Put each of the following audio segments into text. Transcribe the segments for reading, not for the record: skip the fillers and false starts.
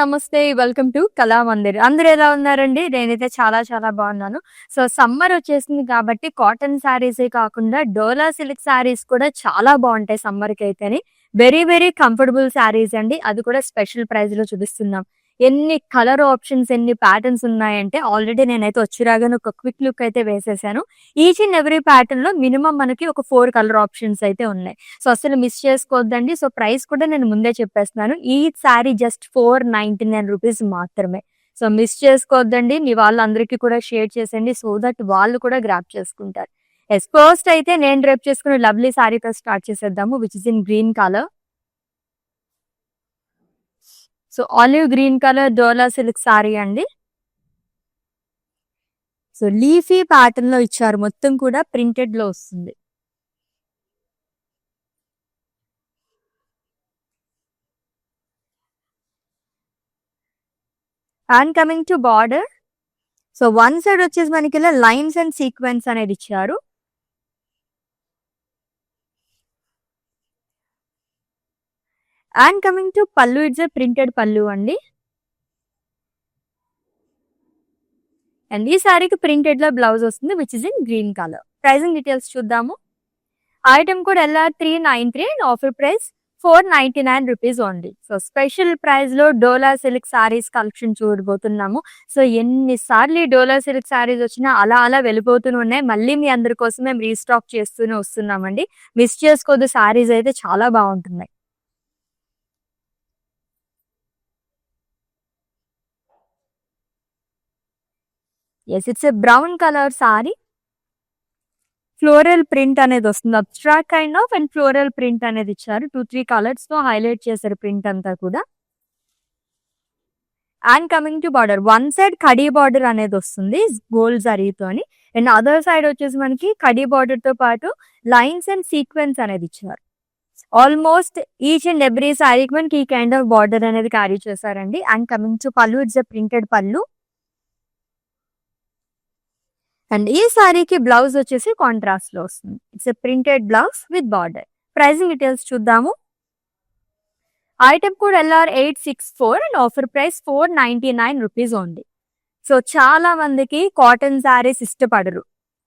నమస్తే. Welcome to Kalamandir. అందరూ ఎలా ఉన్నారండి? నేనైతే చాలా చాలా బాగున్నాను. సో, సమ్మర్ వచ్చేసింది కాబట్టి కాటన్ శారీసే కాకుండా డోలా సిల్క్ శారీస్ కూడా చాలా బావుంటాయి సమ్మర్‌కైతేని. వెరీ వెరీ కంఫర్టబుల్ శారీస్ అండి. అది కూడా స్పెషల్ ప్రైస్‌లో చూపిస్తున్నాం. ఎన్ని కలర్ ఆప్షన్స్, ఎన్ని ప్యాటర్న్స్ ఉన్నాయంటే ఆల్రెడీ నేనైతే వచ్చి రాగానే ఒక క్విక్ లుక్ అయితే వేసేసాను. ఈచ్ అండ్ ఎవ్రీ ప్యాటర్న్‌లో మినిమమ్ మనకి ఒక 4 కలర్ ఆప్షన్స్ అయితే ఉన్నాయి. సో, అస్సలు మిస్ చేసుకోవద్దండి. సో, ప్రైస్ కూడా నేను ముందే చెప్పేస్తున్నాను. ఈ శారీ జస్ట్ ₹499 మాత్రమే. సో, మిస్ చేసుకోవద్దండి. మీ వాళ్ళందరికీ కూడా షేర్ చేసేయండి. సో దట్ వాళ్ళు కూడా గ్రాబ్ చేసుకుంటారు. యెస్. ఫస్ట్ అయితే నేను డ్రేప్ చేసుకున్న లవ్లీ శారీతో స్టార్ట్ చేసేద్దాము. Which is in green colour. So, olive green colour dola silk sari అండి. సో, లీఫీ ప్యాటర్న్‌లో ఇచ్చారు. మొత్తం కూడా ప్రింటెడ్‌లో వస్తుంది. And coming to border. So, one side వచ్చేసి మనకి ఇలా లైన్స్ అండ్ సీక్వెన్స్ అనేది ఇచ్చారు. And coming to pallu, it's a printed pallu అండి. అండ్ ఈ సారీకి ప్రింటెడ్ లో బ్లౌజ్ వస్తుంది which is in green colour. Pricing details చూద్దాము. Item code LR393 and offer price ₹499 only. So, special price లో డోలా సిల్క్ సారీస్ కలెక్షన్ చూడబోతున్నాము. సో, ఎన్నిసార్లు ఈ డోలా సిల్క్ సారీస్ వచ్చినా అలా అలా వెళ్ళిపోతూనే ఉన్నాయి. మళ్ళీ మీ అందరి కోసం మేము రీస్టాక్ చేస్తూనే వస్తున్నామండి. మిస్ చేసుకోవద్దు, సారీస్ అయితే చాలా బాగుంటున్నాయి. Yes, it's a brown colour sari. Floral print అనేది వస్తుంది. Abstract kind of and floral print అనేది ఇచ్చారు. 2-3 కలర్స్ తో హైలైట్ చేశారు ప్రింట్ అంతా కూడా. And coming to border, one side khadi border అనేది వస్తుంది గోల్డ్ జరీతోని. అండ్ అదర్ సైడ్ వచ్చేసి మనకి కడీ బార్డర్ తో పాటు లైన్స్ అండ్ సీక్వెన్స్ అనేది ఇచ్చారు. ఆల్మోస్ట్ ఈచ్ అండ్ ఎవ్రీ సారీకి మనకి ఈ కైండ్ ఆఫ్ బార్డర్ అనేది క్యారీ చేశారండి. And coming to pallu, it's a printed pallu. And ఈ సారీకి బ్లౌజ్ వచ్చేసి కాంట్రాస్ట్ లో వస్తుంది. It's a printed blouse with border. Pricing details చూద్దాము. Item code LR864 and offer price ₹499 only. So, చాలా మందికి కాటన్ శారీస్ ఇష్టపడరు.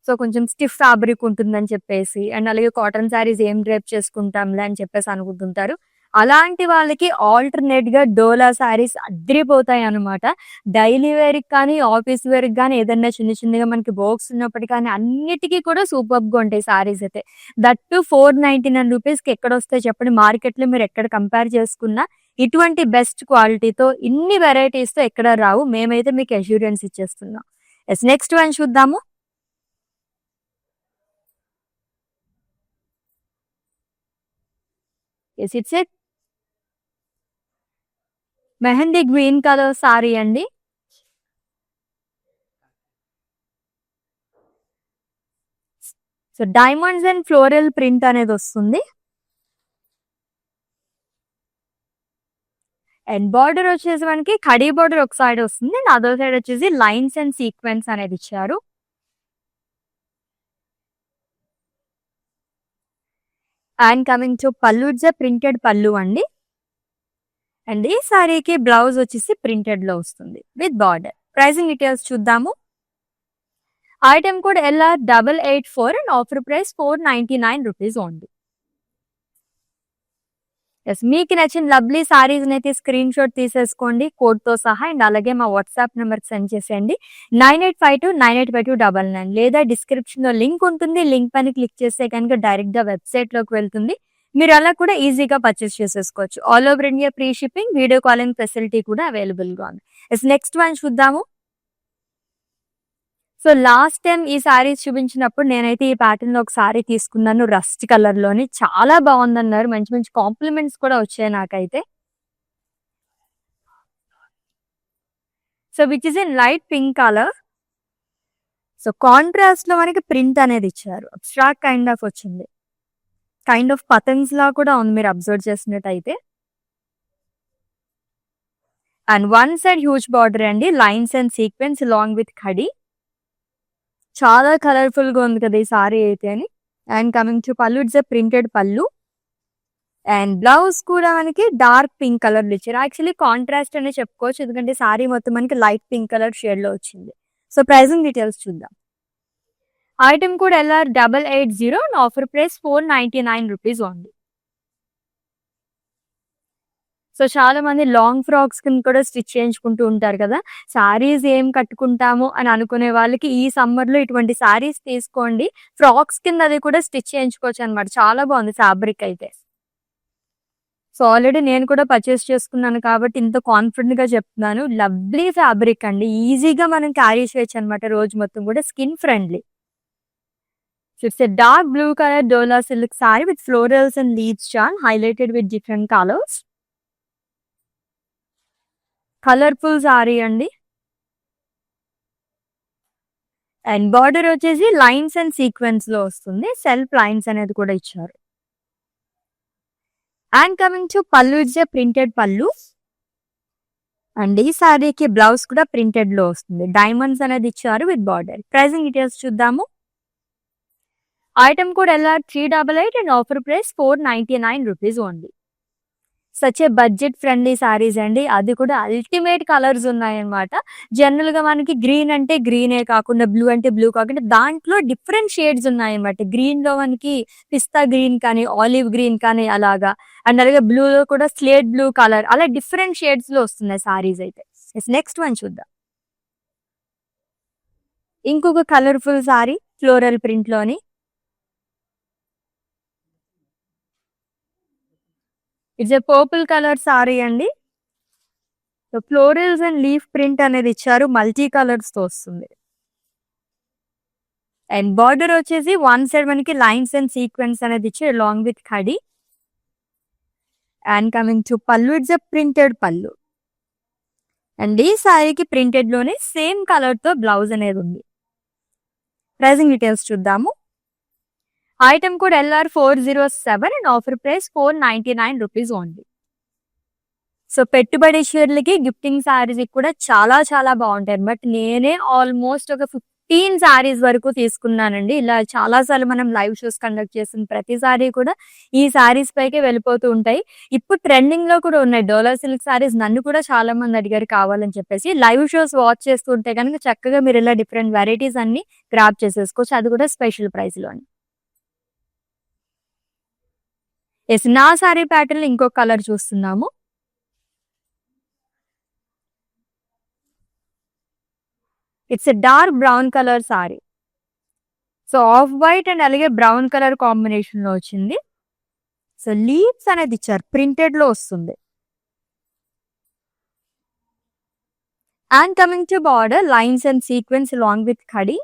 సో, కొంచెం స్టిఫ్ ఫ్యాబ్రిక్ ఉంటుందని చెప్పేసి అండ్ అలాగే కాటన్ శారీస్ ఏం డ్రేప్ చేసుకుంటాంలే అని చెప్పేసి అనుకుంటుంటారు. అలాంటి వాళ్ళకి ఆల్టర్నేట్ గా డోలా శారీస్ అద్రిపోతాయి అనమాట. డైలీ వేర్ కి కానీ, ఆఫీస్ వేర్ కి కానీ, ఏదన్నా చిన్న చిన్నగా మనకి వర్క్స్ ఉన్నప్పటికీ కానీ అన్నిటికీ కూడా సూపర్బ్ గా ఉంటాయి శారీస్ అయితే. దట్టు ₹499 కి ఎక్కడ వస్తాయి చెప్పండి. మార్కెట్ లో మీరు ఎక్కడ కంపేర్ చేసుకున్నా ఇటువంటి బెస్ట్ క్వాలిటీతో ఇన్ని వెరైటీస్ తో ఎక్కడ రావు. మేమైతే మీకు అష్యూరెన్స్ ఇచ్చేస్తున్నాం. ఎస్, నెక్స్ట్ వన్ చూద్దాము. Yes, it's a mehndi green colour sari అండి. So, diamonds and floral print అనేది వస్తుంది. అండ్ బార్డర్ వచ్చేసి మనకి కడీ బార్డర్ ఒక సైడ్ వస్తుంది అండ్ అదర్ సైడ్ వచ్చేసి లైన్స్ అండ్ సీక్వెన్స్ అనేది ఇచ్చారు. And coming to pallu, it's a printed pallu అండి. అండ్ ఈ సారీకి బ్లౌజ్ వచ్చేసి ప్రింటెడ్ లో వస్తుంది విత్ బార్డర్. ప్రైసింగ్ డీటెయిల్స్ చూద్దాము. Item code LR884 and offer price ₹499 only. Yes, మీకు నచ్చిన లవ్లీ సారీస్ అయితే స్క్రీన్ షాట్ తీసేసుకోండి కోడ్ తో సహా. అండ్ అలాగే మా వాట్సాప్ నెంబర్ సెండ్ చేసేయండి 9852985299 లేదా డిస్క్రిప్షన్ లో లింక్ ఉంటుంది. లింక్ పైన క్లిక్ చేస్తే కనుక డైరెక్ట్ గా వెబ్సైట్ లోకి వెళ్తుంది. మీరు అలా కూడా ఈజీగా పర్చేస్ చేసేసుకోవచ్చు. All over India free shipping, video calling facility కూడా అవైలబుల్ గా ఉంది. ఎస్, నెక్స్ట్ వన్ చూద్దాము. సో, లాస్ట్ టైం ఈ సారీస్ చూపించినప్పుడు నేనైతే ఈ ప్యాటర్న్ లో ఒక సారీ తీసుకున్నాను రస్ట్ కలర్ లోని. చాలా బాగుందన్నారు. మంచి మంచి కాంప్లిమెంట్స్ కూడా వచ్చాయి నాకైతే. So, which is in light pink colour. So, contrast లో మనకి ప్రింట్ అనేది ఇచ్చారు. అబ్స్ట్రాక్ట్ కైండ్ ఆఫ్ వచ్చింది. కైండ్ ఆఫ్ పతంగ్స్ లా కూడా ఉంది మీరు అబ్జర్వ్ చేసినట్టయితే. And one side huge border అండి, lines and sequence long with ఖడీ. చాలా కలర్ఫుల్ గా ఉంది కదా ఈ సారీ అయితే అని. And coming to pallu, it's a printed pallu. And blouse కూడా మనకి డార్క్ పింక్ కలర్ లో ఇచ్చారు. యాక్చువల్లీ కాంట్రాస్ట్ అనే చెప్పుకోవచ్చు, ఎందుకంటే సారీ మొత్తం మనకి లైట్ పింక్ కలర్ షేడ్ లో వచ్చింది. సో ప్రైజింగ్ డీటెయిల్స్ చూద్దాం. ఐటమ్ కూడా LR880 and offer price 499 rupees only. So చాలా మంది లాంగ్ ఫ్రాక్స్ కింద కూడా స్టిచ్ చేయించుకుంటూ ఉంటారు కదా. సారీస్ ఏం కట్టుకుంటాము అని అనుకునే వాళ్ళకి ఈ సమ్మర్ లో ఇటువంటి సారీస్ తీసుకోండి. ఫ్రాక్స్ కింద అది కూడా స్టిచ్ చేయించుకోవచ్చు అనమాట. చాలా బాగుంది ఫ్యాబ్రిక్ అయితే. సో ఆల్రెడీ నేను కూడా పర్చేస్ చేసుకున్నాను కాబట్టి ఇంత కాన్ఫిడెంట్ గా చెప్తున్నాను. లవ్లీ ఫ్యాబ్రిక్ అండి, ఈజీగా మనం క్యారీ చేయొచ్చు అనమాట రోజు మొత్తం కూడా. Skin friendly. It's a dark blue colour dola silk sorry with florals and leaves charm highlighted with different colours. Colourful sorry అండి. అండ్ బార్డర్ వచ్చేసి లైన్స్ అండ్ సీక్వెన్స్ లో వస్తుంది. సెల్ఫ్ లైన్స్ అనేది కూడా ఇచ్చారు. And coming to pallu, it's A printed pallu. And ఈ సారీకి blouse కూడా ప్రింటెడ్ లో వస్తుంది. డైమండ్స్ అనేది ఇచ్చారు విత్ బార్డర్. ప్రైజింగ్ డీటెయిల్స్ చూద్దాము. ఐటమ్ కూడా LR388 and offer price 499 rupees only. Such a budget friendly saris అండి, అది కూడా అల్టిమేట్ కలర్స్ ఉన్నాయన్నమాట. జనరల్ గా మనకి గ్రీన్ అంటే గ్రీనే కాకుండా, బ్లూ అంటే బ్లూ కాకుండా, దాంట్లో డిఫరెంట్ షేడ్స్ ఉన్నాయన్నమాట. గ్రీన్ లో మనకి పిస్తా గ్రీన్ కానీ, ఆలివ్ గ్రీన్ కానీ అలాగా. అండ్ అలాగే బ్లూ లో కూడా స్లేట్ బ్లూ కలర్, అలా డిఫరెంట్ షేడ్స్ లో వస్తున్నాయి సారీస్ అయితే. నెక్స్ట్ వన్ చూద్దాం. ఇంకొక కలర్ఫుల్ సారీ ఫ్లోరల్ ప్రింట్ లోని. It's a purple colour sari అండి. So florals and leaf print అనేది ఇచ్చారు, మల్టీ కలర్స్ తో వస్తుంది. అండ్ బార్డర్ వచ్చేసి వన్ సైడ్ మనకి లైన్స్ అండ్ సీక్వెన్స్ అనేది ఇచ్చారు అలాంగ్ విత్ ఖడి. And coming to pallu, it's a printed pallu. And ఈ సారీకి ప్రింటెడ్ లోనే సేమ్ కలర్ తో బ్లౌజ్ అనేది ఉంది. ప్రైజింగ్ డీటెయిల్స్ చూద్దాము. ఐటమ్ కూడా LR407 and offer price 499 rupees only. So పెట్టుబడి చీరలకి, గిఫ్టింగ్ సారీస్ కూడా చాలా చాలా బాగుంటాయి. బట్ నేనే ఆల్మోస్ట్ ఒక 15 సారీస్ వరకు తీసుకున్నానండి. ఇలా చాలా సార్లు మనం లైవ్ షోస్ కండక్ట్ చేసిన ప్రతి సారీ కూడా ఈ సారీస్ పైకే వెళ్ళిపోతూ ఉంటాయి. ఇప్పుడు ట్రెండింగ్ లో కూడా ఉన్నాయి డోలా సిల్క్ సారీస్. నన్ను కూడా చాలా మంది అడిగారు కావాలని చెప్పేసి. లైవ్ షోస్ వాచ్ చేస్తుంటే కనుక చక్కగా మీరు ఇలా డిఫరెంట్ వెరైటీస్ అన్ని గ్రాప్ చేసేసుకోవచ్చు, అది కూడా స్పెషల్ ప్రైస్ లోని. ఎస్, నా సారీ ప్యాటర్న్ లో ఇంకో కలర్ చూస్తున్నాము. It's a dark brown colour sari. So off white and అలాగే బ్రౌన్ కలర్ కాంబినేషన్ లో వచ్చింది. సో లీవ్స్ అనేది ఇచ్చారు, ప్రింటెడ్ లో వస్తుంది. And coming to border, lines and sequence along with ఖడి.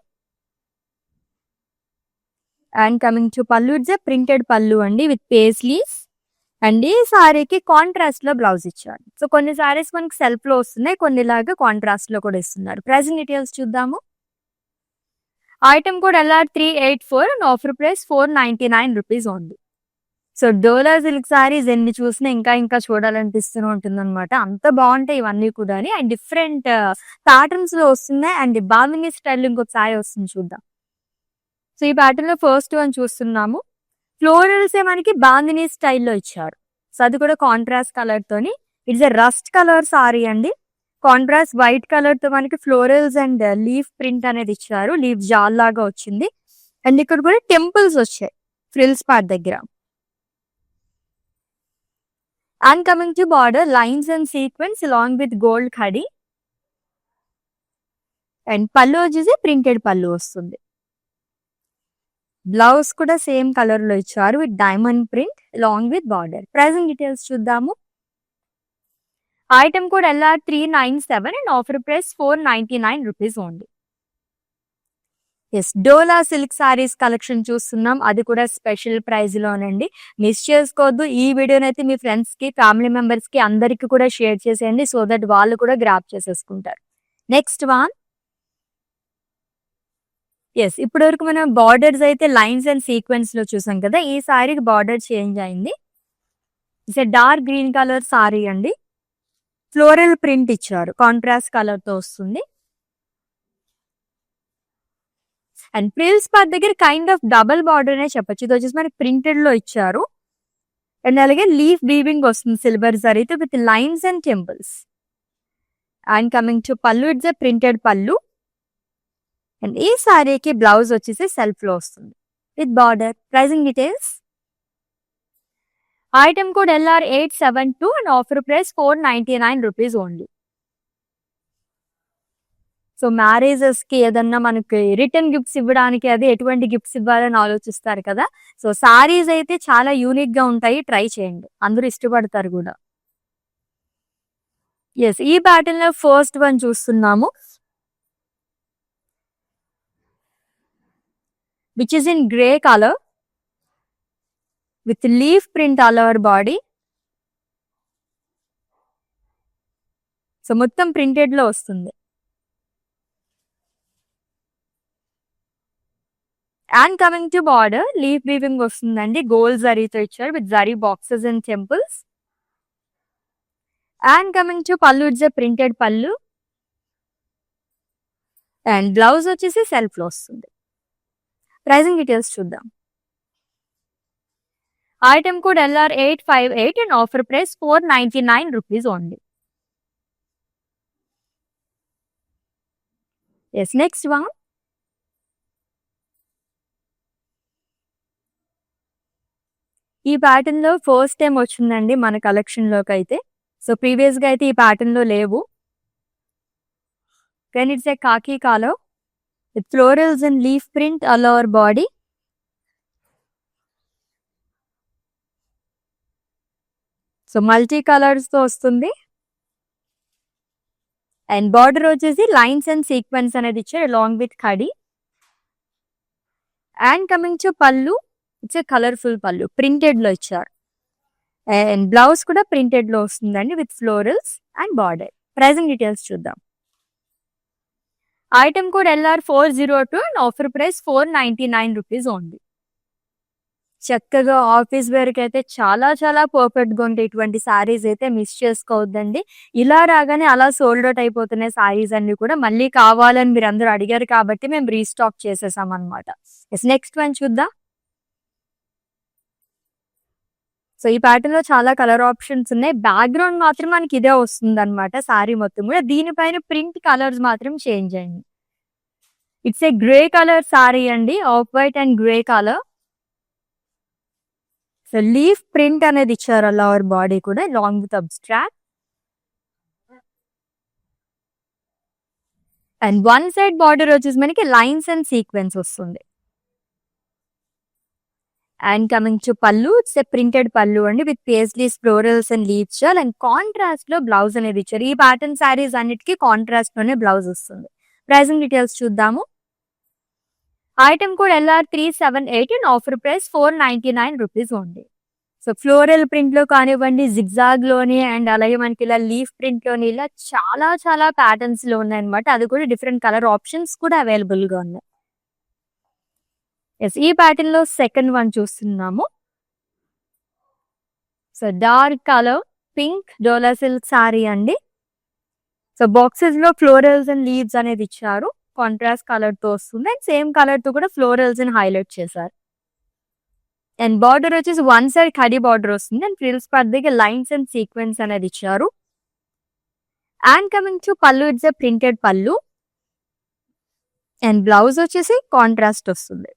And coming to pallu, it's a printed pallu అండి విత్ పేస్లీస్. అండ్ ఈ సారీకి కాంట్రాస్ట్ లో బ్లౌజ్ ఇచ్చారు. సో కొన్ని సారీస్ మనకి సెల్ఫ్ లో వస్తున్నాయి, కొన్ని ఇలాగా కాంట్రాస్ట్ లో కూడా ఇస్తున్నారు. ప్రైజింగ్ డీటెయిల్స్ చూద్దాము. ఐటమ్ కూడా LR384 and offer price 499 rupees only. So dola silk saris ఎన్ని చూసినా ఇంకా ఇంకా చూడాలనిపిస్తూనే ఉంటుంది అనమాట. అంత బాగుంటాయి ఇవన్నీ కూడా. అండ్ డిఫరెంట్ ప్యాటర్న్స్ లో వస్తున్నాయి. అండ్ బాందిని స్టైల్ ఇంకొక సారీ వస్తుంది, చూద్దాం. సో ఈ ప్యాటర్న్ లో ఫస్ట్ వన్ చూస్తున్నాము. ఫ్లోరల్స్ మనకి బాందిని స్టైల్లో ఇచ్చారు. సో అది కూడా కాంట్రాస్ట్ కలర్ తోని. It's a rust colour sari అండి. కాంట్రాస్ట్ వైట్ కలర్ తో మనకి ఫ్లోరల్స్ అండ్ లీఫ్ ప్రింట్ అనేది ఇచ్చారు. లీఫ్ జాల్ లాగా వచ్చింది. అండ్ ఇక్కడ కూడా టెంపుల్స్ వచ్చాయి ఫ్రిల్స్ పార్ట్ దగ్గర. And coming to border, lines and sequence along with gold ఖడి. అండ్ పళ్ళు వచ్చేసి ప్రింటెడ్ పళ్ళు వస్తుంది. బ్లౌజ్ కూడా సేమ్ కలర్ లో ఇచ్చారు with diamond print along with border. Pricing details చూద్దాము. ఐటమ్ కూడా LR397 and offer price 499 rupees only. Yes, Dola silk saris collection చూస్తున్నాం, అది కూడా స్పెషల్ ప్రైస్ లోనండి. మిస్ చేసుకోవద్దు. ఈ వీడియోనైతే మీ ఫ్రెండ్స్ కి, ఫ్యామిలీ మెంబర్స్ కి అందరికి కూడా షేర్ చేసేయండి, సో దట్ వాళ్ళు కూడా గ్రాప్ చేసేసుకుంటారు. Next one. ఎస్, ఇప్పటి వరకు మనం బార్డర్స్ అయితే లైన్స్ అండ్ సీక్వెన్స్ లో చూసాం కదా. ఈ సారీకి బార్డర్ చేంజ్ అయింది. It's a dark green colour sari అండి. ఫ్లోరల్ ప్రింట్ ఇచ్చారు, కాంట్రాస్ట్ కలర్ తో వస్తుంది. అండ్ ప్రిల్స్ పార్ట్ దగ్గర కైండ్ ఆఫ్ డబల్ బార్డర్ అనే చెప్పొచ్చు. ఇది వచ్చేసి మనకి ప్రింటెడ్ లో ఇచ్చారు. అండ్ అలాగే లీఫ్ వీవింగ్ వస్తుంది సిల్వర్ జరీతో with lines and temples. And coming to pallu, it's a printed pallu. And ఈ సారీకి బ్లౌజ్ వచ్చేసి సెల్ఫ్ లో వస్తుంది with border. Pricing details. Item code LR872 and offer price 499 rupees only. So marriages కి ఏదన్నా మనకి రిటర్న్ గిఫ్ట్స్ ఇవ్వడానికి అది ఎటువంటి గిఫ్ట్స్ ఇవ్వాలని ఆలోచిస్తారు కదా. సో సారీస్ అయితే చాలా యూనిక్ గా ఉంటాయి, ట్రై చేయండి, అందరూ ఇష్టపడతారు కూడా. ఎస్, ఈ ప్యాటర్న్ లో ఫస్ట్ వన్ చూస్తున్నాము, which is in grey colour with leaf print all over body. So మొత్తం ప్రింటెడ్ లో వస్తుంది. And coming to border, leaf weaving వస్తుందండి, గోల్డ్ జరీతో ఇచ్చారు with zari boxes and temples. And coming to pallu, it's a printed pallu. And blouse వచ్చేసి self లో వస్తుంది. Pricing details చూద్దాం. Item code LR858 and offer price 499 rupees only. Yes, next one. ఈ pattern లో first time వచ్చిందండి మన కలెక్షన్ లోకి అయితే. సో ప్రీవియస్ గా అయితే ఈ ప్యాటర్న్ లో లేవు. Then it's a khaki colour with florals and leaf print all over body. So multi colours తో వస్తుంది. అండ్ బార్డర్ వచ్చేసి లైన్స్ అండ్ సీక్వెన్స్ అనేది ఇచ్చారు అలాంగ్ విత్ కడి. And coming to pallu, it's a colourful pallu, printed లో ఇచ్చారు. అండ్ బ్లౌజ్ కూడా printed లో వస్తుందండి with florals and border. Pricing details చూద్దాం. Item code LR402 and offer price 499 rupees only. చక్కగా ఆఫీస్ వేర్ కి అయితే చాలా చాలా పర్ఫెక్ట్ గా ఉంటాయి ఇటువంటి సారీస్ అయితే, మిస్ చేసుకోవద్దండి. ఇలా రాగానే అలా సోల్డ్ అవుట్ అయిపోతున్నాయి సారీస్ అన్ని కూడా. మళ్ళీ కావాలని మీరు అందరూ అడిగారు కాబట్టి మేము రీస్టాక్ చేసేసాం అనమాట. నెక్స్ట్ వన్ చూద్దాం. సో ఈ ప్యాటర్న్ లో చాలా కలర్ ఆప్షన్స్ ఉన్నాయి. బ్యాక్గ్రౌండ్ మాత్రం మనకి ఇదే వస్తుంది అనమాట సారీ మొత్తం కూడా. దీనిపైన ప్రింట్ కలర్స్ మాత్రం చేంజ్ అయింది. It's a grey colour sari అండి, off white and grey colour. So leaf print అనేది ఇచ్చారు అలా అవర్ బాడీ కూడా long with abstract. And one side border వచ్చేసి మనకి లైన్స్ అండ్ సీక్వెన్స్ వస్తుంది. And coming to pallu, it's a printed pallu అండి with paisleys, florals and leaves. And contrast లో blouse అనేది ఇచ్చారు. ఈ ప్యాటర్న్ సారీస్ అన్నిటికీ కాంట్రాస్ట్ లోనే బ్లౌజ్ వస్తుంది. ప్రైజింగ్ డీటెయిల్స్ చూద్దాము. Item code LR378 and offer price 499 rupees only. So floral print లో కానివ్వండి, జిగ్జాగ్ లోని, అండ్ అలాగే మనకి ఇలా లీఫ్ ప్రింట్ లోని, ఇలా చాలా చాలా ప్యాటర్న్స్ లో ఉన్నాయి అనమాట. అది కూడా డిఫరెంట్ కలర్ ఆప్షన్స్ కూడా అవైలబుల్ గా ఉన్నాయి. ఎస్, ఈ ప్యాటర్న్ లో సెకండ్ వన్ చూస్తున్నాము. సో డార్క్ కలర్ పింక్ డోలా సిల్క్ సారీ అండి. సో బాక్సెస్ లో ఫ్లోరల్స్ అండ్ లీవ్స్ అనేది ఇచ్చారు, కాంట్రాస్ట్ కలర్ తో వస్తుంది. అండ్ సేమ్ కలర్ తో కూడా ఫ్లోరల్స్ ని హైలైట్ చేశారు. అండ్ బార్డర్ వచ్చేసి వన్ సైడ్ కడి బార్డర్ వస్తుంది. అండ్ ఫ్రిల్స్ పర్దకి లైన్స్ అండ్ సీక్వెన్స్ అనేది ఇచ్చారు. And coming to pallu, it's a printed pallu. And blouse వచ్చేసి కాంట్రాస్ట్ వస్తుంది,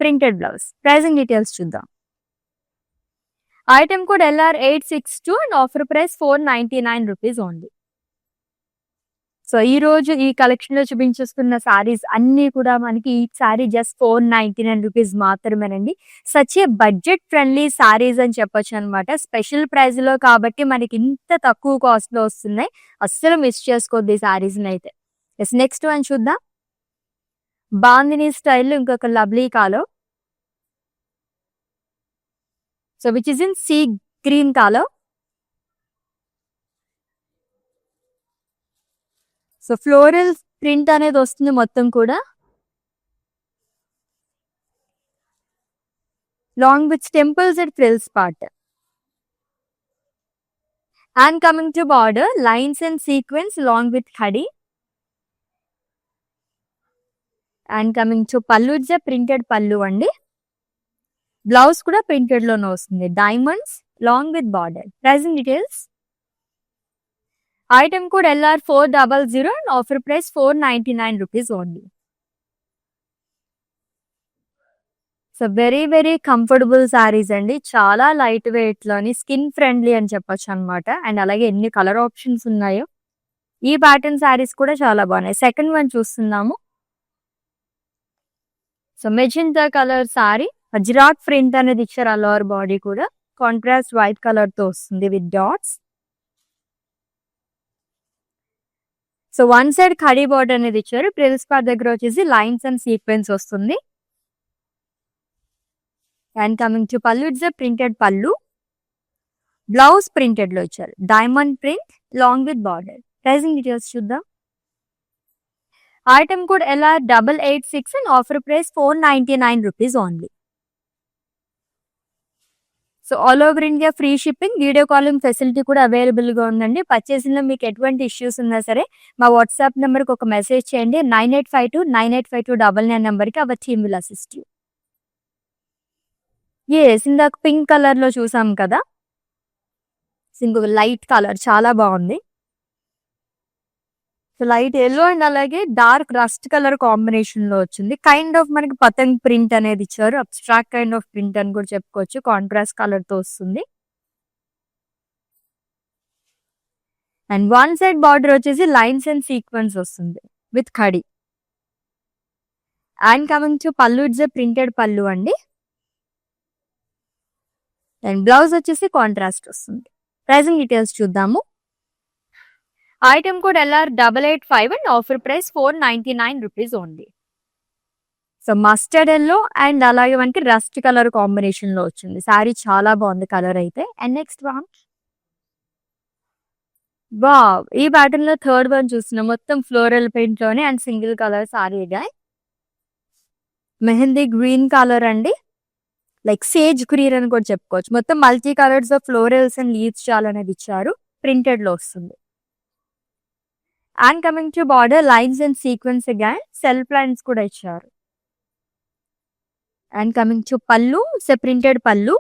ప్రింటెడ్ బ్లౌజ్. ప్రైజింగ్ డీటెయిల్స్ చూద్దాం. Item code LR862 and offer price 499 rupees only. So ఈ రోజు ఈ కలెక్షన్ లో చూపించేస్తున్న సారీస్ అన్ని కూడా మనకి ఈ సారీ జస్ట్ 499 రూపీస్ మాత్రమేనండి. Such a budget friendly saris అని చెప్పొచ్చు అనమాట. స్పెషల్ ప్రైస్ లో కాబట్టి మనకి ఇంత తక్కువ కాస్ట్ లో వస్తున్నాయి. అస్సలు మిస్ చేసుకోవద్దు ఈ సారీస్ అయితే. నెక్స్ట్ వన్ చూద్దాం. బాందిని స్టైల్ ఇంకొక lovely colour, so which is in sea green colour. So floral print అనేది వస్తుంది మొత్తం కూడా, long with temples and frills part. And coming to border, lines and sequence long with ఖడి. And coming to pallu, it's a printed pallu అండి. Blouse కూడా printed లోనే వస్తుంది, diamonds long with border. Pricing details. Item code LR400 and offer price 499 rupees only. So very comfortable saris అండి. చాలా light weight లోని skin friendly అని చెప్పొచ్చు అనమాట. అండ్ అలాగే ఎన్ని కలర్ ఆప్షన్స్ ఉన్నాయో. ఈ ప్యాటర్న్ సారీస్ కూడా చాలా బాగున్నాయి. సెకండ్ వన్ చూస్తున్నాము. సో మెజెంటా కలర్ సారీ, జిరాట్ ప్రింట్ అనేది ఇచ్చారు. లోవర్ బాడీ కూడా కాంట్రాస్ట్ వైట్ కలర్ తో వస్తుంది with dots. So one side ఖడీ బార్డర్ అనేది ఇచ్చారు. ప్రిల్స్ పార్ట్ దగ్గర వచ్చేసి లైన్స్ అండ్ సీక్వెన్స్ వస్తుంది. And coming to pallu, it's printed pallu. Blouse printed లో ఇచ్చారు. Diamond print long with border. Pricing details చూద్దాం. Item code LR886 and offer price 499 rupees only. So all over India free shipping, video calling facility కూడా available గా ఉందండి. Purchasing లో మీకు ఎటువంటి issues ఉన్నా సరే మా వాట్సాప్ నెంబర్ కి ఒక మెసేజ్ చేయండి. 9852985299 నెంబర్ కి hour team will assist you. ఇందాక పింక్ కలర్ లో చూసాం కదా, ఇంకొక లైట్ కలర్ చాలా బాగుంది. సో లైట్ ఎల్లో అండ్ అలాగే డార్క్ రస్ట్ కలర్ కాంబినేషన్ లో వచ్చింది. కైండ్ ఆఫ్ మనకి పతంగ్ ప్రింట్ అనేది ఇచ్చారు. అబ్స్ట్రాక్ట్ కైండ్ ఆఫ్ ప్రింట్ అని కూడా చెప్పుకోవచ్చు. కాంట్రాస్ట్ కలర్ తో వస్తుంది. అండ్ వన్ సైడ్ బార్డర్ వచ్చేసి లైన్స్ అండ్ సీక్వెన్స్ వస్తుంది with khadi. And coming to pallu, it's printed pallu అండి. అండ్ బ్లౌజ్ వచ్చేసి కాంట్రాస్ట్ వస్తుంది. ప్రైసింగ్ డీటెయిల్స్ చూద్దాము. Item code LR885 and offer price 499 rupees only. So mustard yellow and అలాగే మనకి రస్ట్ కలర్ కాంబినేషన్ లో వచ్చింది. సారీ చాలా బాగుంది కలర్ అయితే. అండ్ నెక్స్ట్ వన్, ఈ ప్యాటర్న్ లో థర్డ్ వన్ చూస్తున్నాం. మొత్తం ఫ్లోరల్ పెయింట్ లోనే and single colour sorry. Mehndi green colour అండి, లైక్ సేజ్ గ్రీన్ అని కూడా చెప్పుకోవచ్చు. మొత్తం multi colours of florals and leaves చాలా అనేది ఇచ్చారు. ప్రింటెడ్ లో వస్తుంది. And coming to border lines and sequence again self lines కూడా ఇచ్చారు. అండ్ కమింగ్ టు పల్లు, ప్రింటెడ్ పల్లు.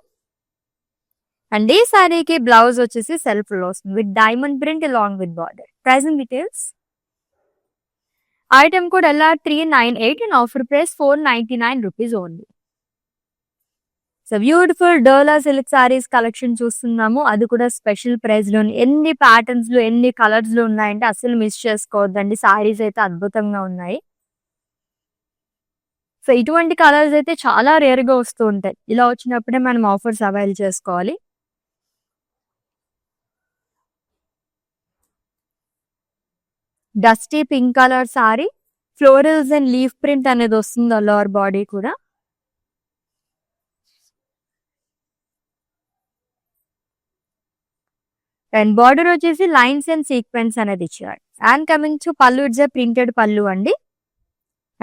అండ్ ఈ సారీకి బ్లౌజ్ వచ్చేసి సెల్ఫ్ లో వస్తుంది with diamond print along with border. Pricing details. Item code LR398 and offer price 499 rupees only. So beautiful dola silk saris collection చూస్తున్నాము. అది కూడా స్పెషల్ ప్రైస్ లో. ఎన్ని ప్యాటర్న్స్ లో ఎన్ని కలర్స్ లో ఉన్నాయంటే అసలు మిస్ చేసుకోవద్దండి. సారీస్ అయితే అద్భుతంగా ఉన్నాయి. సో ఇటువంటి కలర్స్ అయితే చాలా రేర్ గా వస్తూ ఉంటాయి. ఇలా వచ్చినప్పుడే మనం ఆఫర్స్ అవైల్ చేసుకోవాలి. Dusty pink colour sorry, florals and leaf print అనేది వస్తుంది లోవర్ బాడీ కూడా. అండ్ బార్డర్ వచ్చేసి లైన్స్ అండ్ సీక్వెన్స్ అనేది ఇచ్చారు. And coming to pallu, it's printed pallu అండి.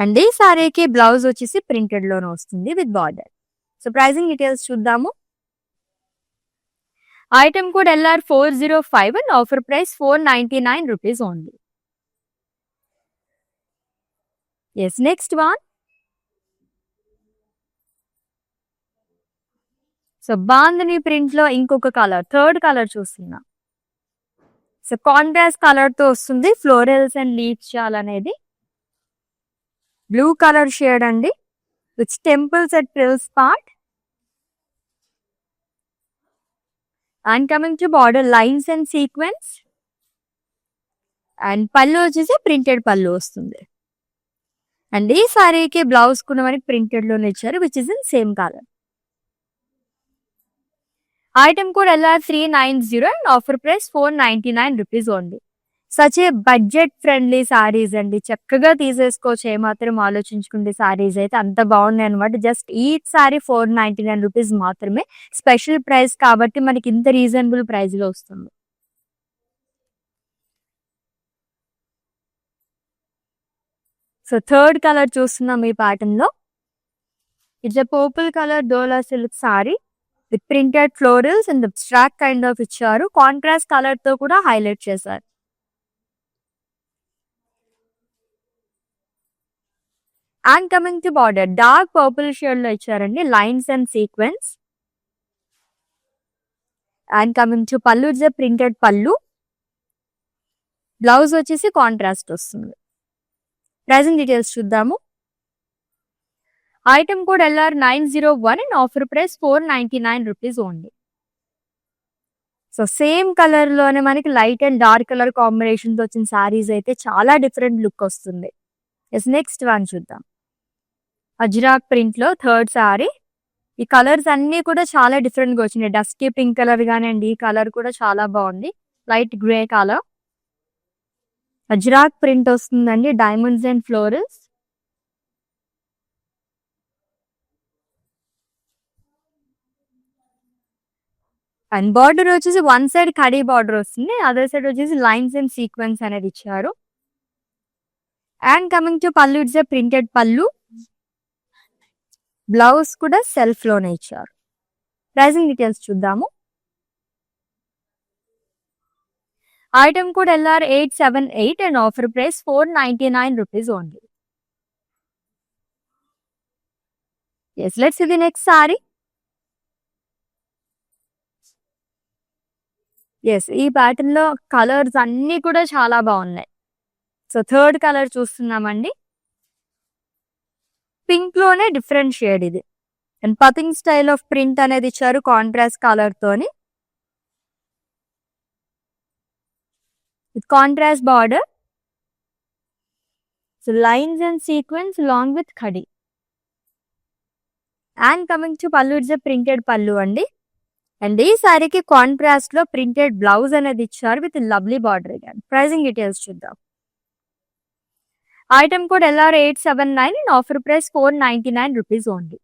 అండ్ ఈ సారీకి బ్లౌజ్ వచ్చేసి ప్రింటెడ్ లోనే వస్తుంది with border. So pricing details చూద్దాము. Item code LR405 and offer price 499 rupees only. Next one. So bandhani print లో ఇంకొక కలర్, థర్డ్ కలర్ చూస్తున్నా. సో కాంట్రాస్ట్ కలర్ తో వస్తుంది. ఫ్లోరల్స్ అండ్ లీవ్స్ చాలా అనేది బ్లూ కలర్ షేడ్ అండి with temples at frills part. And coming to border lines and sequence. And pallu వచ్చేసి printed పళ్ళు వస్తుంది. అండ్ ఈ సారీకి బ్లౌజ్ కూడా మనకి ప్రింటెడ్ లోనే ఇచ్చారు which is in same colour. Item code LR390 and offer price 499 rupees only. Such a budget friendly saris అండి. చక్కగా తీసేసుకోవచ్చు. ఏమాత్రం ఆలోచించుకుంటే సారీస్ అయితే అంత బాగున్నాయి అనమాట. జస్ట్ ఈ సారీ 499 రూపీస్ మాత్రమే. స్పెషల్ ప్రైస్ కాబట్టి మనకి ఇంత రీజనబుల్ ప్రైస్ లో వస్తుంది. సో థర్డ్ కలర్ చూస్తున్నాం ఈ ప్యాటర్న్ లో. It's a purple colour dola silk sorry with printed florals and abstract kind of ఇచ్చారు. కాంట్రాస్ట్ కలర్ తో కూడా హైలైట్ చేశారు. And coming to border dark purple shade లో ఇచ్చారండి lines and sequence. And coming to pallu it's printed pallu. Blouse వచ్చేసి contrast వస్తుంది. Pricing details చూద్దాము. Item code LR901 and offer price 499 rupees only. So same colour లోనే మనకి light and dark colour combination తో వచ్చిన సారీస్ అయితే చాలా డిఫరెంట్ లుక్ వస్తుంది. నెక్స్ట్ వన్ చూద్దాం. అజ్రాక్ ప్రింట్ లో థర్డ్ సారీ. ఈ కలర్స్ అన్ని కూడా చాలా డిఫరెంట్ గా వచ్చినాయి. డస్కీ పింక్ కలర్ గానండి, ఈ కలర్ కూడా చాలా బాగుంది. Light grey colour ajrakh print వస్తుందండి. Diamonds and florals. And border వచ్చేసి వన్ సైడ్ కడీ బార్డర్ వస్తుంది, అదర్ సైడ్ వచ్చేసి లైన్స్ అండ్ సీక్వెన్స్ అనేది ఇచ్చారు. And coming to pallu it's printed pallu. Blouse కూడా సెల్ఫ్ లోనే ఇచ్చారు. ప్రైజింగ్ డీటెయిల్స్ చూద్దాము. Item code LR878 and offer price 499 rupees only. Yes let's see the next sari. Yes ఈ pattern లో కలర్స్ అన్ని కూడా చాలా బాగున్నాయి. సో థర్డ్ కలర్ చూస్తున్నామండి. పింక్ లోనే డిఫరెంట్ షేడ్ ఇది. అండ్ పతింగ్ స్టైల్ ఆఫ్ ప్రింట్ అనేది ఇచ్చారు కాంట్రాస్ట్ కలర్ తోని. With contrast border. So lines and sequence long with ఖడి. And coming to pallu it's printed pallu అండి. అండ్ ఈ సారీకి కాంట్రాస్ట్ లో ప్రింటెడ్ బ్లౌజ్ అనేది ఇచ్చారు with lovely border. Pricing details చూద్దాం. Item code LR879 and offer price 499 rupees only.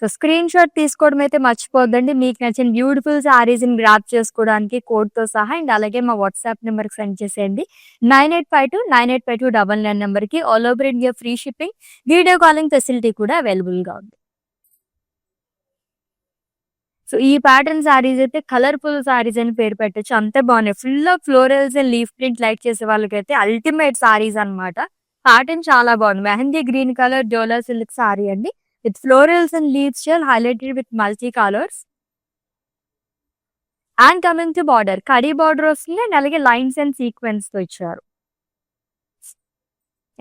So screenshot తీసుకోవడం అయితే మర్చిపోద్దండి. మీకు నచ్చిన బ్యూటిఫుల్ సారీస్ ని గ్రాప్ చేసుకోవడానికి కోడ్ తో సహా. అండ్ అలాగే మా వాట్సాప్ నెంబర్ కి సెండ్ చేసేయండి. 9852985299 నెంబర్ కి. All over India free shipping, video calling facility కూడా అవైలబుల్ గా ఉంది. సో ఈ ప్యాటర్న్ సారీస్ అయితే కలర్ఫుల్ సారీస్ అని పేరు పెట్టచ్చు. అంతే బాగున్నాయి. Full of florals and leaf print like చేసే వాళ్ళకైతే అల్టిమేట్ సారీస్ అనమాట. ప్యాటర్న్ చాలా బాగుంది. Mehndi green colour dola silk sari అండి with florals and leaves shell highlighted with multi colours. And coming to border, khadi border వస్తుంది అండ్ అలాగే లైన్స్ అండ్ సీక్వెన్స్ తో ఇచ్చారు.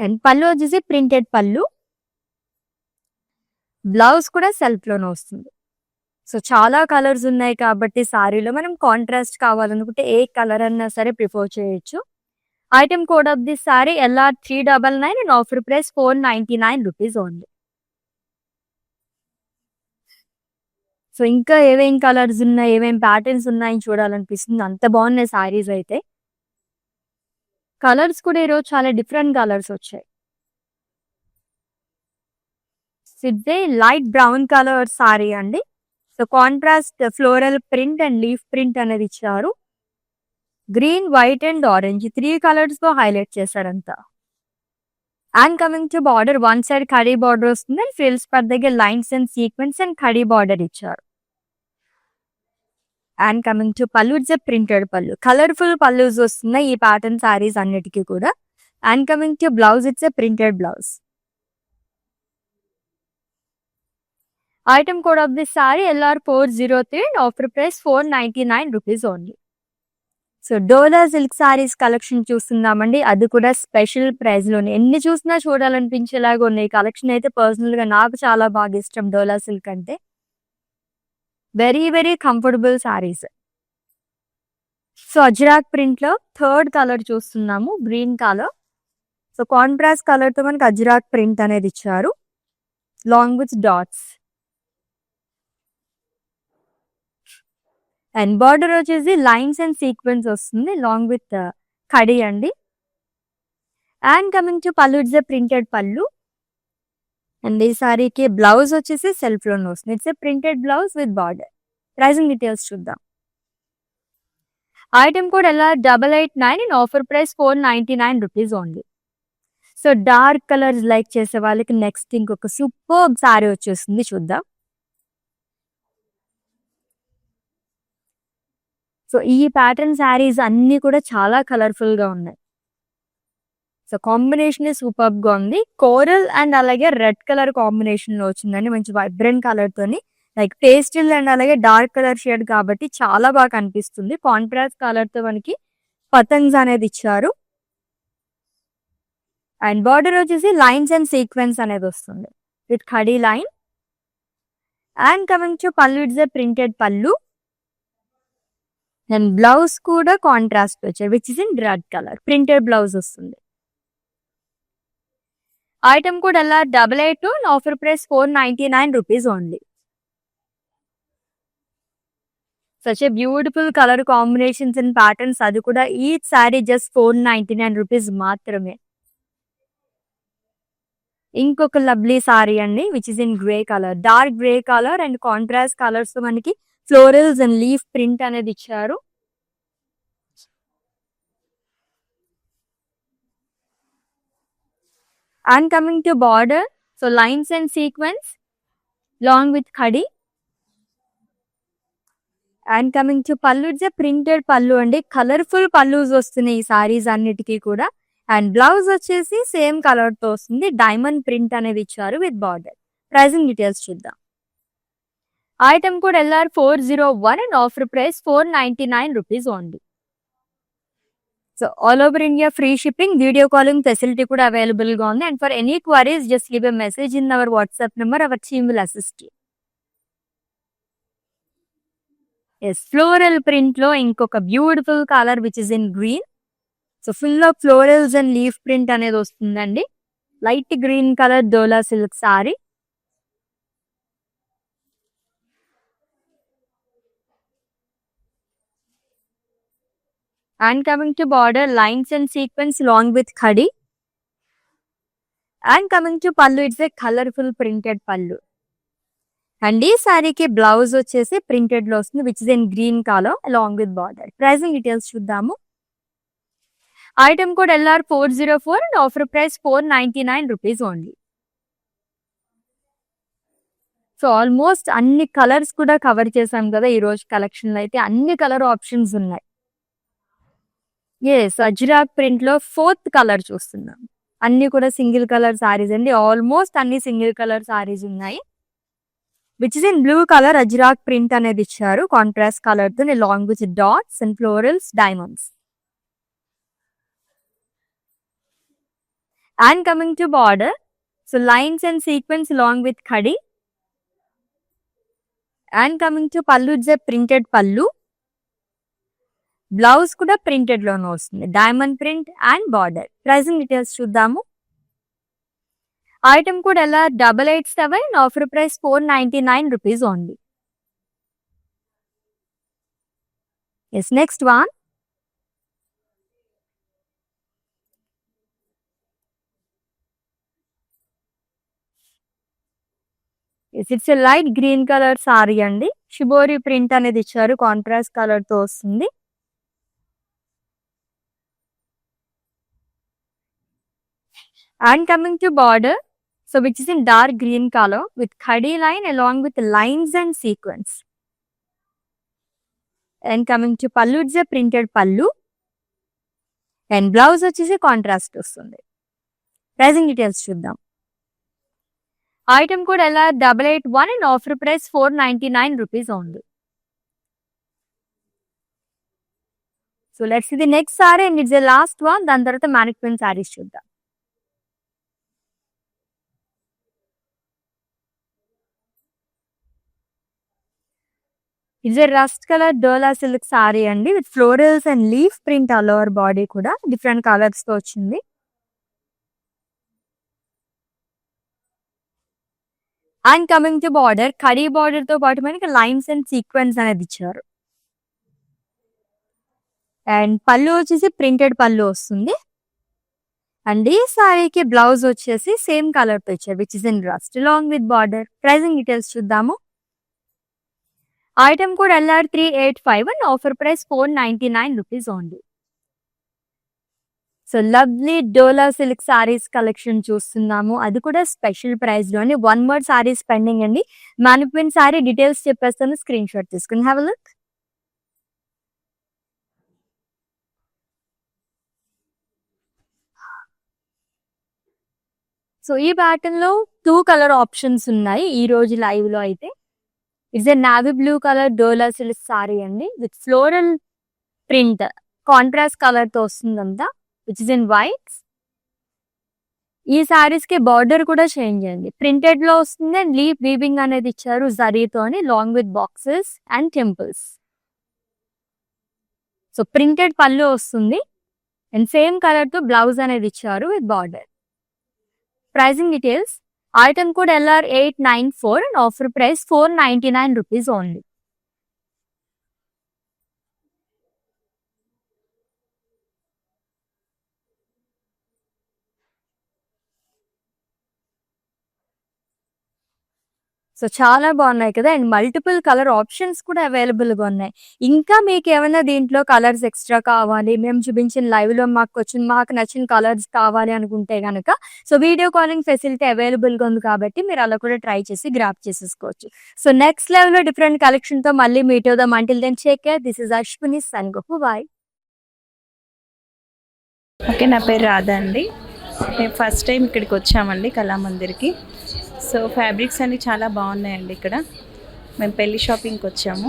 అండ్ పళ్ళు వచ్చేసి ప్రింటెడ్ పళ్ళు. బ్లౌజ్ కూడా సెల్ఫ్ లోనే వస్తుంది. సో చాలా కలర్స్ ఉన్నాయి కాబట్టి సారీలో మనం కాంట్రాస్ట్ కావాలనుకుంటే ఏ కలర్ అన్నా సరే ప్రిఫర్ చేయొచ్చు. Item code of this sorry LR399 and offer price 499 rupees only. So ఇంకా ఏమేం కలర్స్ ఉన్నాయి, ఏమేం ప్యాటర్న్స్ ఉన్నాయని చూడాలనిపిస్తుంది. అంత బాగున్నాయి సారీస్ అయితే. కలర్స్ కూడా ఈరోజు చాలా డిఫరెంట్ కలర్స్ వచ్చాయి. ఇదే లైట్ బ్రౌన్ కలర్ సారీ అండి. So contrast floral print and leaf print అనేది ఇచ్చారు. Green, white and orange 3 colours తో హైలైట్ చేశారంతా. And coming to border, one side khadi border వస్తుంది అండ్ ఫ్రిల్స్ పర్ దగ్గర లైన్స్ అండ్ సీక్వెన్స్ అండ్ కడీ బార్డర్ ఇచ్చారు. And coming to pallu it's printed pallu. Colourful పళ్ళుస్ వస్తున్నాయి ఈ ప్యాటర్న్ సారీస్ అన్నిటికీ కూడా. And coming to blouse it's printed blouse. Item code of this sorry LR403 and offer price 499 rupees only. So dola silk saris collection చూస్తున్నామండి. అది కూడా స్పెషల్ ప్రైస్ లోనే. ఎన్ని చూసినా చూడాలనిపించేలాగా ఉన్నాయి. కలెక్షన్ అయితే పర్సనల్ గా నాకు చాలా బాగా ఇష్టం డోలా సిల్క్ అంటే. Very very comfortable saris. So Ajrakh print లో థర్డ్ కలర్ చూస్తున్నాము, green colour. So contrast colour తో మనకి అజ్రాక్ ప్రింట్ అనేది ఇచ్చారు long with dots. And border వచ్చేసి లైన్స్ అండ్ సీక్వెన్స్ వస్తుంది లాంగ్ విత్ కడీ అండి. And coming to pallu it's printed pallu. And ఈ సారీకి బ్లౌజ్ వచ్చేసి సెల్ఫ్ లోనే వస్తుంది. It's printed blouse with border. Pricing details చూద్దాం. Item code LR889 and offer price 499 rupees only. So dark colours like చేసే వాళ్ళకి నెక్స్ట్ ఇంకొక సూపర్ సారీ వచ్చేస్తుంది, చూద్దాం. సో ఈ ప్యాటర్న్ శారీస్ అన్ని కూడా చాలా కలర్ఫుల్ గా ఉన్నాయి. సో కాంబినేషన్ సూపర్ గా ఉంది. కోరల్ అండ్ అలాగే రెడ్ కలర్ కాంబినేషన్ లో వచ్చిందండి. మంచి వైబ్రెంట్ కలర్ తోని లైక్ పేస్టల్ అండ్ అలాగే డార్క్ కలర్ షేడ్ కాబట్టి చాలా బాగా కనిపిస్తుంది. కాంట్రాస్ట్ కలర్ తో మనకి పతంగ్స్ అనేది ఇచ్చారు. అండ్ బార్డర్ వచ్చేసి లైన్స్ అండ్ సీక్వెన్స్ అనేది వస్తుంది with khadi line. And coming to pallu, it's A printed pallu. And blouse కూడా కాంట్రాస్ట్ వచ్చాయి which is in red colour. Printed blouse వస్తుంది. ఐటమ్ కూడా ఎలా 882 offer price 499 rupees only. Such a beautiful colour combinations and patterns, అది కూడా each sorry just 499 rupees మాత్రమే. ఇంకొక lovely sorry అండి which is in grey colour, dark grey colour and contrast colours తో మనకి ఫ్లోరల్స్ అండ్ లీఫ్ ప్రింట్ అనేది ఇచ్చారు. And coming to border, so lines and sequence long with khadi. And coming to pallu, it's A printed pallu అండి. Colourful పళ్ళుస్ వస్తున్నాయి ఈ సారీస్ అన్నిటికీ కూడా. అండ్ బ్లౌజ్ వచ్చేసి సేమ్ కలర్ తో వస్తుంది. డైమండ్ ప్రింట్ అనేది ఇచ్చారు విత్ బార్డర్. ప్రైసింగ్ డీటెయిల్స్ చూద్దాం. ఐటమ్ కూడా LR 401 and offer price 499 rupees only. So all over India free shipping, video calling facility కూడా అవైలబుల్ గా ఉంది. And for any queries just leave a message in our WhatsApp number, our team will assist you. Yes, floral print లో ఇంకొక beautiful colour which is in green. So full of florals and leaf print అనేది వస్తుందండి. Light green colour dola silk sari. And coming to border, lines and sequence long with khadi. And coming to pallu, it's a colourful printed pallu. And ఈ సారీకి blouse వచ్చేసి printed లో వస్తుంది which is in green colour along with border. Pricing details చూద్దాము. Item code LR 404 and offer price 499 rupees only. So almost అన్ని colours కూడా cover చేసాం కదా ఈ రోజు కలెక్షన్ లో. అయితే అన్ని కలర్ ఆప్షన్స్ ఉన్నాయి. ఎస్, అజ్రాక్ ప్రింట్ లో 4th కలర్ చూస్తున్నాం. అన్ని కూడా సింగిల్ కలర్ సారీస్ అండి. ఆల్మోస్ట్ అన్ని సింగిల్ కలర్ సారీస్ ఉన్నాయి which is in blue colour. Ajrakh print అనేది ఇచ్చారు కాంట్రాస్ట్ కలర్ తో long with dots and florals, diamonds. And coming to border, so lines and sequence along with khadi. And coming to pallu, it's a printed pallu. Blouse kuda printed లోనే వస్తుంది, diamond print and border. Pricing details చూద్దాము. Item code LR 887, offer price 499 rupees only. Yes, next one. It's a light green colour sari అండి. Shibori print అనేది ఇచ్చారు, contrast colour తో వస్తుంది. And coming to border, so which is in dark green colour with khadi line along with lines and sequence. And coming to pallu, it's a printed pallu. And blouse వచ్చేసి contrast వస్తుంది. Pricing details చూద్దాం. Item code LR 881 and offer price 499 rupees only. So let's see the next sorry and it's the last one. దాని తర్వాత mannequin saris చూద్దాం. It's a rust colour dola silk sari అండి with florals and leaf print all over body కూడా different colours తో వచ్చింది. And coming to border, ఖడీ border తో పాటు మనకి లైన్స్ అండ్ సీక్వెన్స్ అనేది ఇచ్చారు. అండ్ పళ్ళు వచ్చేసి ప్రింటెడ్ పళ్ళు వస్తుంది. అండ్ ఈ సారీకి బ్లౌజ్ వచ్చేసి సేమ్ కలర్ తో ఇచ్చారు which is in rust along with border. Pricing details చూద్దాము. Item code LR 385 and offer price 499 rupees only. So lovely dola silk saris collection చూస్తున్నాము, అది కూడా స్పెషల్ ప్రైస్ లోని. 1 more సారీస్ పెండింగ్ అండి. మ్యానిక్విన్ సారీ డీటెయిల్స్ చెప్పేస్తాను, స్క్రీన్ షాట్ తీసుకుని హ్యావ్ ఎ లుక్. సో ఈ pattern లో 2 కలర్ ఆప్షన్స్ ఉన్నాయి ఈ రోజు లైవ్ లో అయితే. It's a navy blue colour dola silk sari అండి with floral print contrast colour తో వస్తుందంతా విచ్ ఇస్ ఇన్ వైట్. ఈ సారీస్ కి బార్డర్ కూడా చేంజ్ అండి, ప్రింటెడ్ లో వస్తుంది అండ్ లీఫ్ వీవింగ్ అనేది ఇచ్చారు జరీతోని long with boxes and temples. So printed పళ్ళు వస్తుంది అండ్ సేమ్ కలర్ తో బ్లౌజ్ అనేది ఇచ్చారు with border. Pricing details, item code LR894 and offer price 499 rupees only. So చాలా బాగున్నాయి కదా, అండ్ మల్టిపుల్ కలర్ ఆప్షన్స్ కూడా అవైలబుల్గా ఉన్నాయి. ఇంకా మీకు ఏమైనా దీంట్లో కలర్స్ ఎక్స్ట్రా కావాలి, మేము చూపించిన లైవ్లో మాకు నచ్చిన కలర్స్ కావాలి అనుకుంటే కనుక సో వీడియో కాలింగ్ ఫెసిలిటీ అవైలబుల్గా ఉంది కాబట్టి మీరు అలా కూడా ట్రై చేసి గ్రాప్ చేసేసుకోవచ్చు. సో నెక్స్ట్ లెవెల్లో డిఫరెంట్ కలెక్షన్తో మళ్ళీ మీట్ అవుదాం. Until then take care. This is Ashwini signing off. Bye. Okay, నా పేరు రాధా అండి. మేము ఫస్ట్ టైం ఇక్కడికి వచ్చామండి కళామందిర్కి. సో ఫ్యాబ్రిక్స్ అన్నీ చాలా బాగున్నాయండి ఇక్కడ. మేము పెళ్ళి షాపింగ్కి వచ్చాము.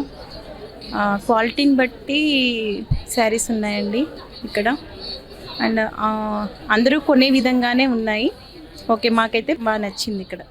క్వాలిటీని బట్టి శారీస్ ఉన్నాయండి ఇక్కడ, అండ్ అందరూ కొనే విధంగానే ఉన్నాయి. ఓకే, మాకైతే బాగా నచ్చింది ఇక్కడ.